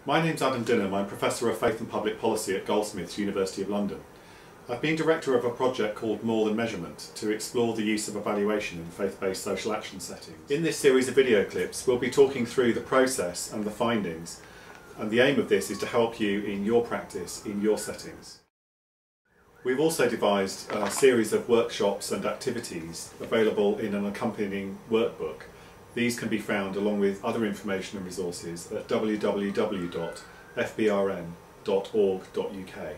My name's Dinham. I'm Professor of Faith and Public Policy at Goldsmiths, University of London. I've been director of a project called More Than Measurement to explore the use of evaluation in faith-based social action settings. In this series of video clips, we'll be talking through the process and the findings, and the aim of this is to help you in your practice, in your settings. We've also devised a series of workshops and activities available in an accompanying workbook. These can be found along with other information and resources at www.fbrn.org.uk.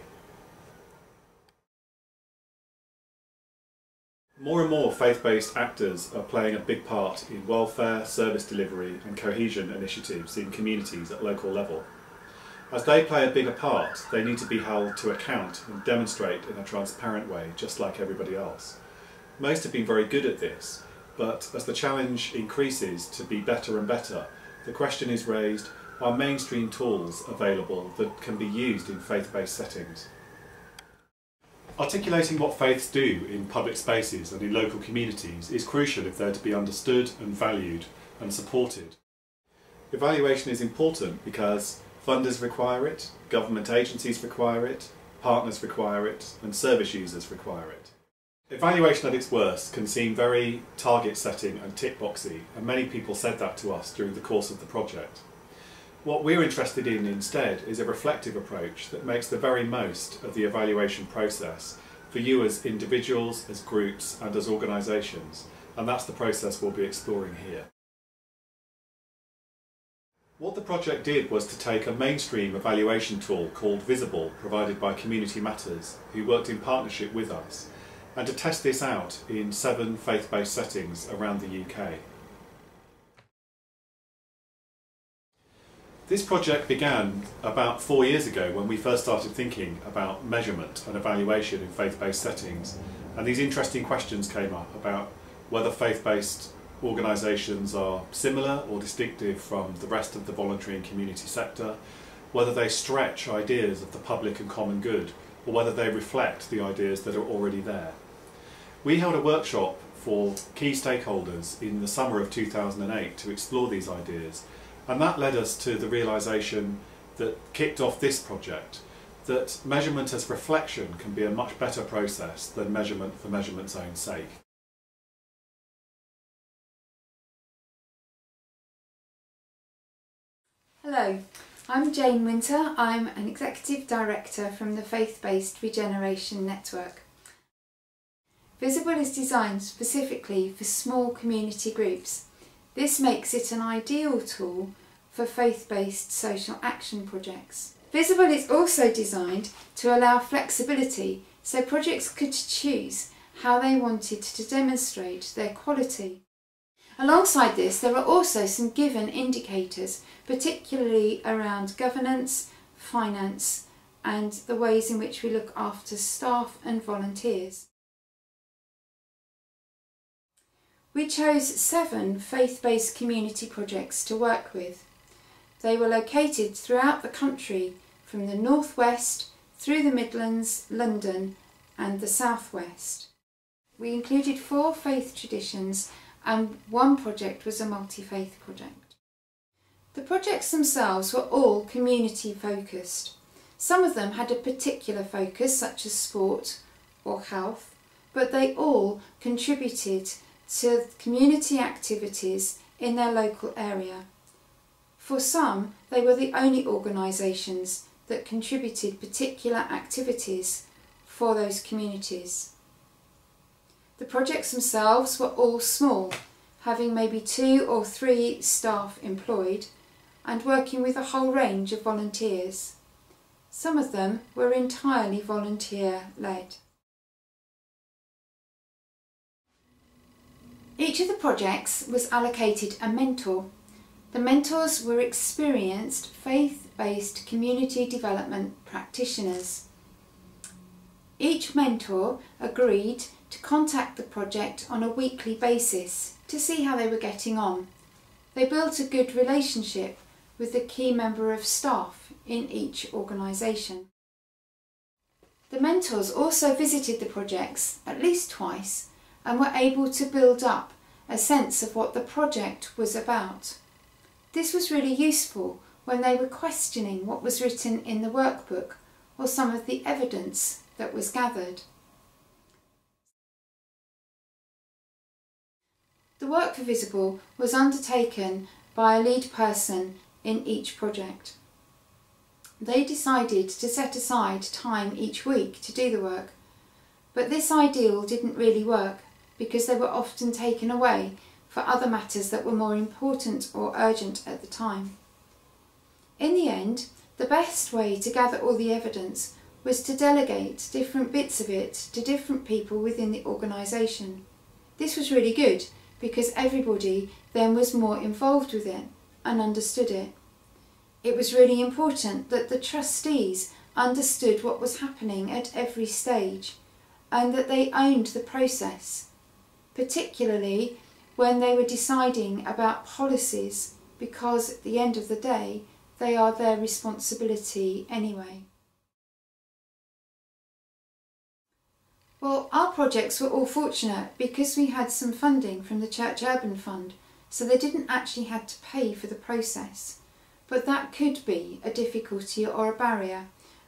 More and more faith-based actors are playing a big part in welfare, service delivery and cohesion initiatives in communities at local level. As they play a bigger part, they need to be held to account and demonstrate in a transparent way, just like everybody else. Most have been very good at this, but as the challenge increases to be better and better, the question is raised, are mainstream tools available that can be used in faith-based settings? Articulating what faiths do in public spaces and in local communities is crucial if they're to be understood and valued and supported. Evaluation is important because funders require it, government agencies require it, partners require it, and service users require it. Evaluation at its worst can seem very target setting and tick boxy, and many people said that to us during the course of the project. What we're interested in instead is a reflective approach that makes the very most of the evaluation process for you as individuals, as groups and as organisations, and that's the process we'll be exploring here. What the project did was to take a mainstream evaluation tool called Visible, provided by Community Matters, who worked in partnership with us, and to test this out in 7 faith-based settings around the UK. This project began about 4 years ago when we first started thinking about measurement and evaluation in faith-based settings, and these interesting questions came up about whether faith-based organisations are similar or distinctive from the rest of the voluntary and community sector, whether they stretch ideas of the public and common good, or whether they reflect the ideas that are already there. We held a workshop for key stakeholders in the summer of 2008 to explore these ideas, and that led us to the realisation that kicked off this project, that measurement as reflection can be a much better process than measurement for measurement's own sake. Hello, I'm Jane Winter. I'm an Executive Director from the Faith-Based Regeneration Network. Visible is designed specifically for small community groups. This makes it an ideal tool for faith-based social action projects. Visible is also designed to allow flexibility so projects could choose how they wanted to demonstrate their quality. Alongside this, there are also some given indicators, particularly around governance, finance, and the ways in which we look after staff and volunteers. We chose 7 faith-based community projects to work with. They were located throughout the country, from the northwest through the Midlands, London and the southwest. We included 4 faith traditions and 1 project was a multi-faith project. The projects themselves were all community focused. Some of them had a particular focus such as sport or health, but they all contributed to community activities in their local area. For some, they were the only organisations that contributed particular activities for those communities. The projects themselves were all small, having maybe 2 or 3 staff employed and working with a whole range of volunteers. Some of them were entirely volunteer-led. Each of the projects was allocated a mentor. The mentors were experienced faith-based community development practitioners. Each mentor agreed to contact the project on a weekly basis to see how they were getting on. They built a good relationship with the key member of staff in each organisation. The mentors also visited the projects at least twice and were able to build up a sense of what the project was about. This was really useful when they were questioning what was written in the workbook or some of the evidence that was gathered. The work for Visible was undertaken by a lead person in each project. They decided to set aside time each week to do the work, but this ideal didn't really work because they were often taken away for other matters that were more important or urgent at the time. In the end, the best way to gather all the evidence was to delegate different bits of it to different people within the organisation. This was really good because everybody then was more involved with it and understood it. It was really important that the trustees understood what was happening at every stage and that they owned the process, particularly when they were deciding about policies, because at the end of the day they are their responsibility anyway. Well, our projects were all fortunate because we had some funding from the Church Urban Fund, so they didn't actually have to pay for the process. But that could be a difficulty or a barrier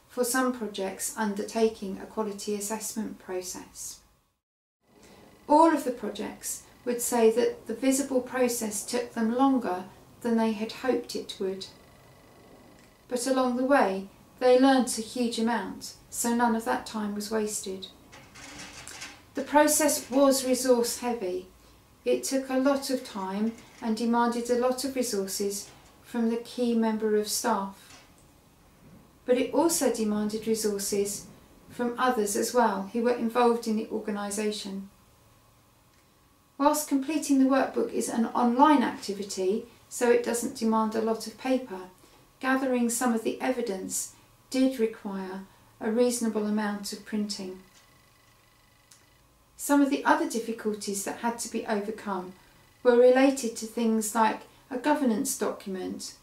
for some projects undertaking a quality assessment process. All of the projects would say that the Visible process took them longer than they had hoped it would. But along the way, they learnt a huge amount, so none of that time was wasted. The process was resource heavy. It took a lot of time and demanded a lot of resources from the key member of staff. But it also demanded resources from others as well who were involved in the organisation. Whilst completing the workbook is an online activity, so it doesn't demand a lot of paper, gathering some of the evidence did require a reasonable amount of printing. Some of the other difficulties that had to be overcome were related to things like a governance document,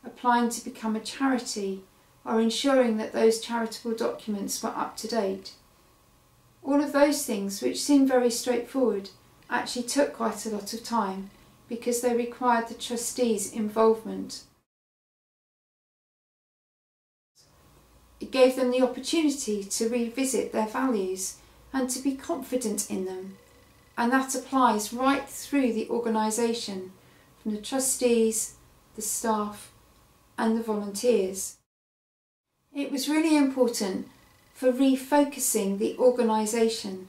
applying to become a charity, or ensuring that those charitable documents were up to date. All of those things, which seem very straightforward, actually took quite a lot of time because they required the trustees' involvement. It gave them the opportunity to revisit their values and to be confident in them, and that applies right through the organisation, from the trustees, the staff and the volunteers. It was really important for refocusing the organisation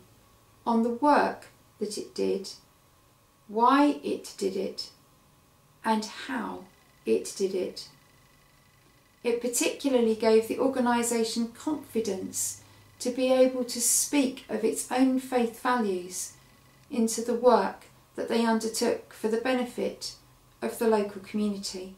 on the work that it did, why it did it, and how it did it. It particularly gave the organisation confidence to be able to speak of its own faith values into the work that they undertook for the benefit of the local community.